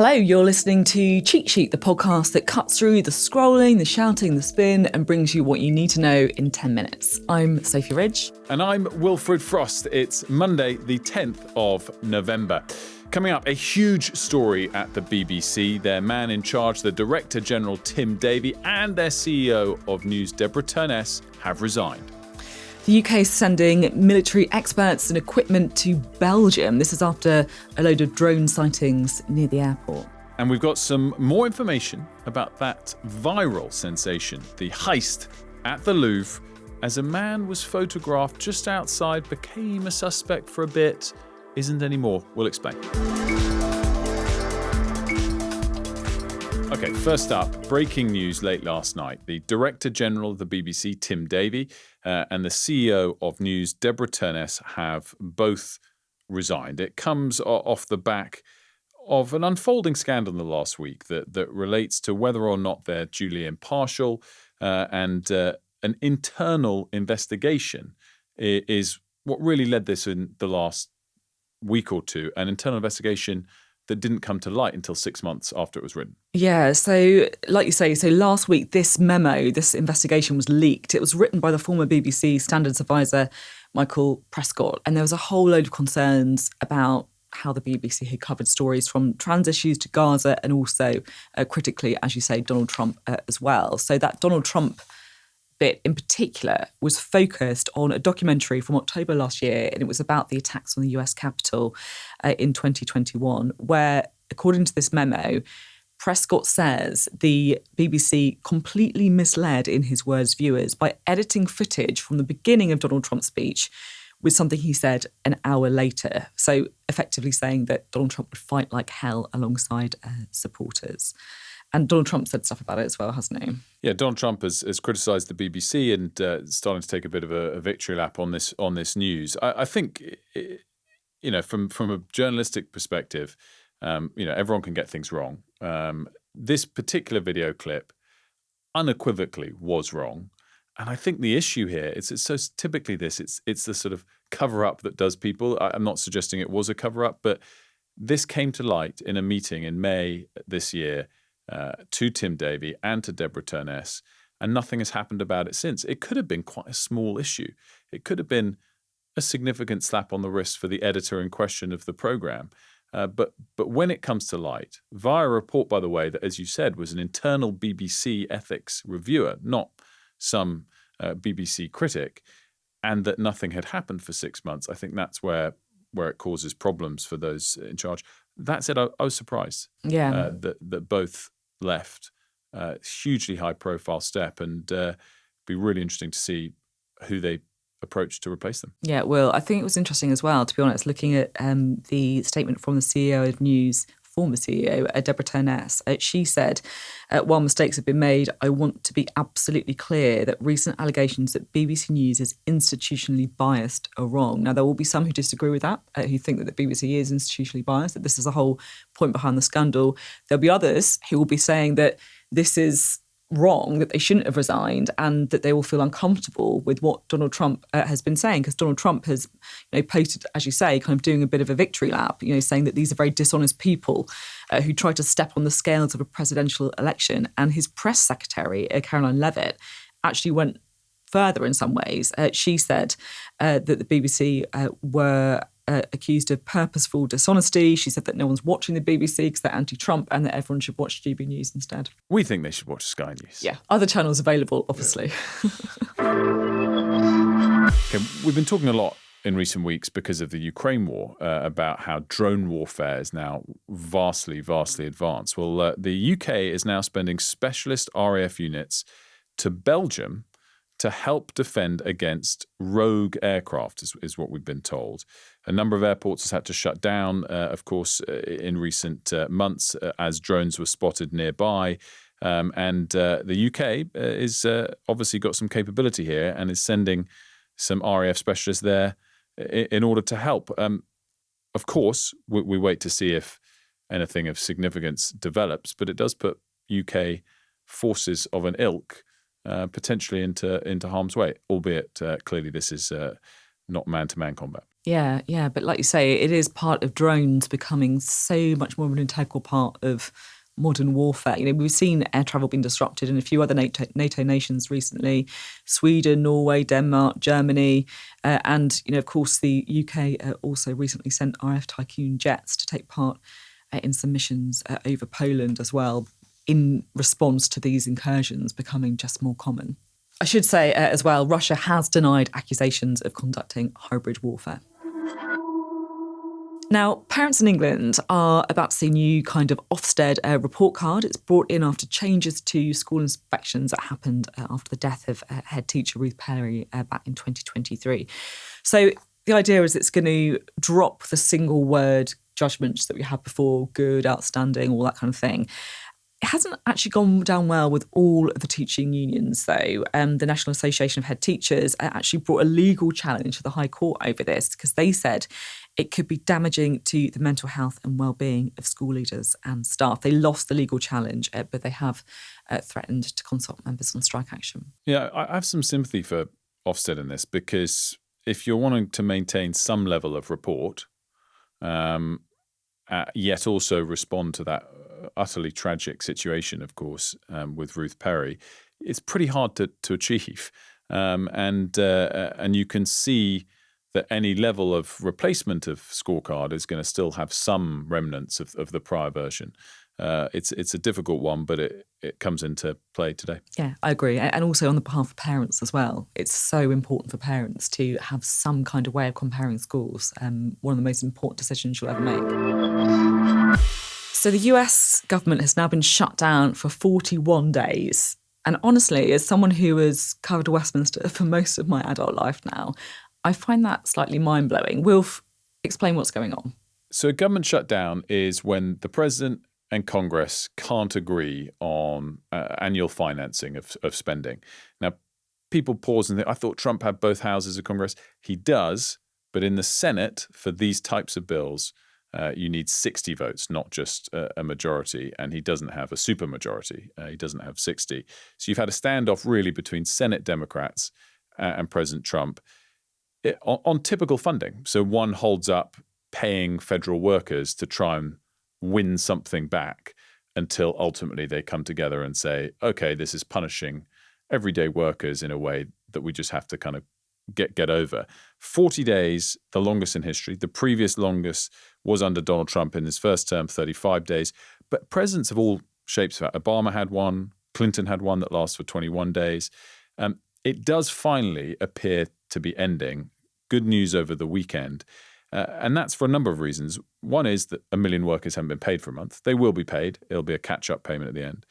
Hello, you're listening to Cheat Sheet, the podcast that cuts through the scrolling, the shouting, the spin, and brings you what you need to know in 10 minutes. I'm Sophie Ridge. And I'm RidgeandFrost. It's Monday, the 10th of November. Coming up, a huge story at the BBC. Their man in charge, the Director General Tim Davie, and their CEO of News, Deborah Turness, have resigned. The UK is sending military experts and equipment to Belgium. This is after a load of drone sightings near the airport. And we've got some more information about that viral sensation, the heist at the Louvre, as a man was photographed just outside, became a suspect for a bit, isn't anymore. We'll explain. Okay, first up, breaking news late last night. The Director General of the BBC, Tim Davie, and the CEO of News, Deborah Turness, have both resigned. It comes off the back of an unfolding scandal in the last week that relates to whether or not they're duly impartial, and an internal investigation is what really led this in the last week or two, an internal investigation that didn't come to light until 6 months after it was written. Yeah, so like you say, so last week this memo, this investigation was leaked. It was written by the former BBC standards advisor, Michael Prescott, and there was a whole load of concerns about how the BBC had covered stories from trans issues to Gaza and also critically, as you say, Donald Trump as well. So that Donald Trump bit in particular was focused on a documentary from October last year, and it was about the attacks on the US Capitol in 2021, where, according to this memo, Prescott says the BBC completely misled, in his words, viewers by editing footage from the beginning of Donald Trump's speech with something he said an hour later. So effectively saying that Donald Trump would fight like hell alongside supporters. And Donald Trump said stuff about it as well, hasn't he? Yeah, Donald Trump has criticised the BBC and starting to take a bit of a victory lap on this news. I think, from a journalistic perspective, everyone can get things wrong. This particular video clip unequivocally was wrong. And I think the issue here is it's so typically it's the sort of cover-up that does people. I'm not suggesting it was a cover-up, but this came to light in a meeting in May this year to Tim Davie and to Deborah Turness, and nothing has happened about it since. It could have been quite a small issue. It could have been a significant slap on the wrist for the editor in question of the programme. But when it comes to light, via a report, by the way, that, as you said, was an internal BBC ethics reviewer, not some BBC critic, and that nothing had happened for 6 months, I think that's where it causes problems for those in charge. That said, I was surprised that both left. Hugely high-profile step, and be really interesting to see who they approach to replace them. Yeah, well, I think it was interesting as well, to be honest, looking at the statement from the CEO of News, former CEO, Deborah Turness. She said, while mistakes have been made, I want to be absolutely clear that recent allegations that BBC News is institutionally biased are wrong. Now, there will be some who disagree with that, who think that the BBC is institutionally biased, that this is the whole point behind the scandal. There'll be others who will be saying that this is wrong, that they shouldn't have resigned, and that they will feel uncomfortable with what Donald Trump has been saying, because Donald Trump has posted, as you say, kind of doing a bit of a victory lap, saying that these are very dishonest people who try to step on the scales of a presidential election. And his press secretary, Caroline Levitt, actually went further in some ways. She said that the BBC were accused of purposeful dishonesty. She said that no one's watching the BBC because they're anti-Trump, and that everyone should watch GB News instead. We think they should watch Sky News. Yeah, other channels available, obviously. Okay, we've been talking a lot in recent weeks because of the Ukraine war about how drone warfare is now vastly advanced. Well, the UK is now spending specialist RAF units to Belgium to help defend against rogue aircraft, is what we've been told. A number of airports has had to shut down, of course, in recent months as drones were spotted nearby. And the UK is obviously got some capability here and is sending some RAF specialists there in order to help. Of course, we wait to see if anything of significance develops, but it does put UK forces of an ilk potentially into harm's way, albeit clearly this is not man-to-man combat. Yeah. But like you say, it is part of drones becoming so much more of an integral part of modern warfare. We've seen air travel being disrupted in a few other NATO nations recently: Sweden, Norway, Denmark, Germany, and of course the UK also recently sent RF Tycoon jets to take part in some missions over Poland as well, in response to these incursions becoming just more common. I should say as well, Russia has denied accusations of conducting hybrid warfare. Now, parents in England are about to see a new kind of Ofsted report card. It's brought in after changes to school inspections that happened after the death of head teacher Ruth Perry back in 2023. So the idea is it's going to drop the single word judgments that we had before: good, outstanding, all that kind of thing. It hasn't actually gone down well with all of the teaching unions, though. The National Association of Head Teachers actually brought a legal challenge to the High Court over this, because they said it could be damaging to the mental health and well-being of school leaders and staff. They lost the legal challenge, but they have threatened to consult members on strike action. Yeah, I have some sympathy for Ofsted in this, because if you're wanting to maintain some level of report, yet also respond to that utterly tragic situation, of course, with Ruth Perry, it's pretty hard to achieve. And you can see that any level of replacement of scorecard is going to still have some remnants of the prior version. It's a difficult one, but it comes into play today. Yeah, I agree. And also on the behalf of parents as well. It's so important for parents to have some kind of way of comparing schools. One of the most important decisions you'll ever make. So the US government has now been shut down for 41 days. And honestly, as someone who has covered Westminster for most of my adult life now, I find that slightly mind-blowing. Wilf, explain what's going on. So a government shutdown is when the president and Congress can't agree on annual financing of spending. Now, people pause and think, I thought Trump had both houses of Congress. He does, but in the Senate, for these types of bills, you need 60 votes, not just a majority, and he doesn't have a supermajority. He doesn't have 60. So you've had a standoff really between Senate Democrats and President Trump on typical funding. So one holds up paying federal workers to try and win something back until ultimately they come together and say, okay, this is punishing everyday workers in a way that we just have to kind of get over. 40 days, the longest in history. The previous longest was under Donald Trump in his first term, 35 days. But presidents of all shapes of that. Obama had one, Clinton had one that lasts for 21 days. It does finally appear to be ending. Good news over the weekend. And that's for a number of reasons. One is that 1 million workers haven't been paid for a month. They will be paid. It'll be a catch-up payment at the end.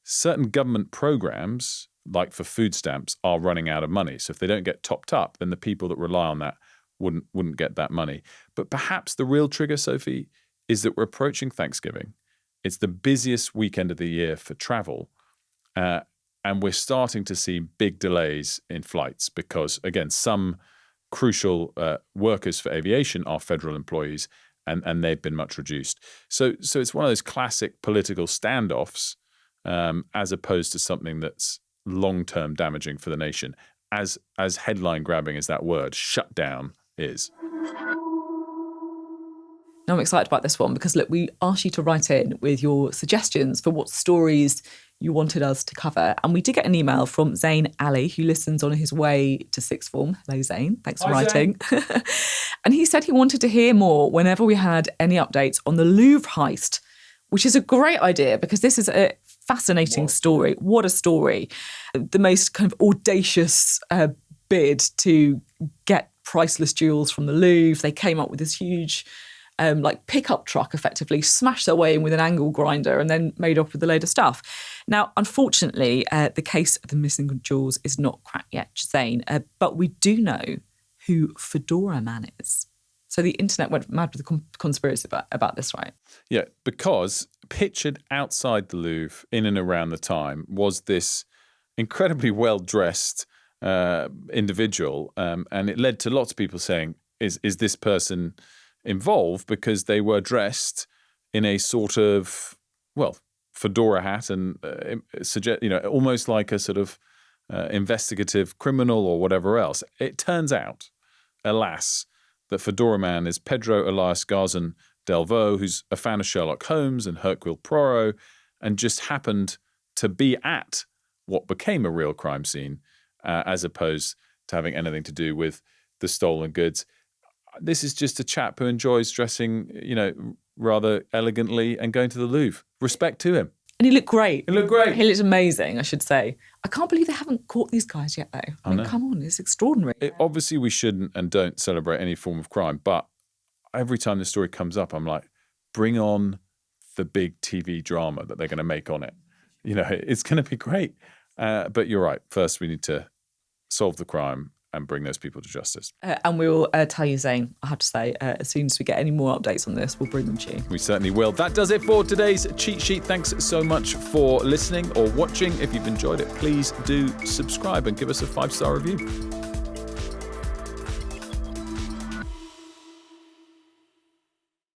Certain government programs, like for food stamps, are running out of money. So if they don't get topped up, then the people that rely on that wouldn't get that money. But perhaps the real trigger, Sophie, is that we're approaching Thanksgiving. It's the busiest weekend of the year for travel. And we're starting to see big delays in flights because, again, some crucial workers for aviation are federal employees, and they've been much reduced. So it's one of those classic political standoffs, as opposed to something that's long-term damaging for the nation, as headline-grabbing as that word, shutdown, is. Now I'm excited about this one because, look, we asked you to write in with your suggestions for what stories you wanted us to cover. And we did get an email from Zain Ali, who listens on his way to sixth form. Hello, Zain. Thanks for writing. And he said he wanted to hear more whenever we had any updates on the Louvre heist, which is a great idea because this is a fascinating story. What a story. The most kind of audacious bid to get priceless jewels from the Louvre. They came up with this huge pickup truck, effectively smashed their way in with an angle grinder and then made off with a load of stuff. Now, unfortunately, the case of the missing jewels is not cracked yet, Zain, but we do know who Fedora Man is. So the internet went mad with the conspiracy about this, right? Yeah, because pictured outside the Louvre in and around the time was this incredibly well-dressed individual, and it led to lots of people saying, is this person involved, because they were dressed in a sort of, fedora hat and almost like a sort of investigative criminal or whatever else. It turns out, alas, that Fedora Man is Pedro Elias Garzon Delvaux, who's a fan of Sherlock Holmes and Hercule Poirot, and just happened to be at what became a real crime scene, as opposed to having anything to do with the stolen goods. This is just a chap who enjoys dressing, rather elegantly and going to the Louvre. Respect to him. And he looked great. He looked great. He looked amazing, I should say. I can't believe they haven't caught these guys yet, though. I mean, come on, it's extraordinary. Obviously, we shouldn't and don't celebrate any form of crime, but every time this story comes up, I'm like, bring on the big TV drama that they're going to make on it. It's going to be great. But you're right. First, we need to solve the crime and bring those people to justice. And we will tell you, Zane, I have to say, as soon as we get any more updates on this, we'll bring them to you. We certainly will. That does it for today's Cheat Sheet. Thanks so much for listening or watching. If you've enjoyed it, please do subscribe and give us a 5-star review.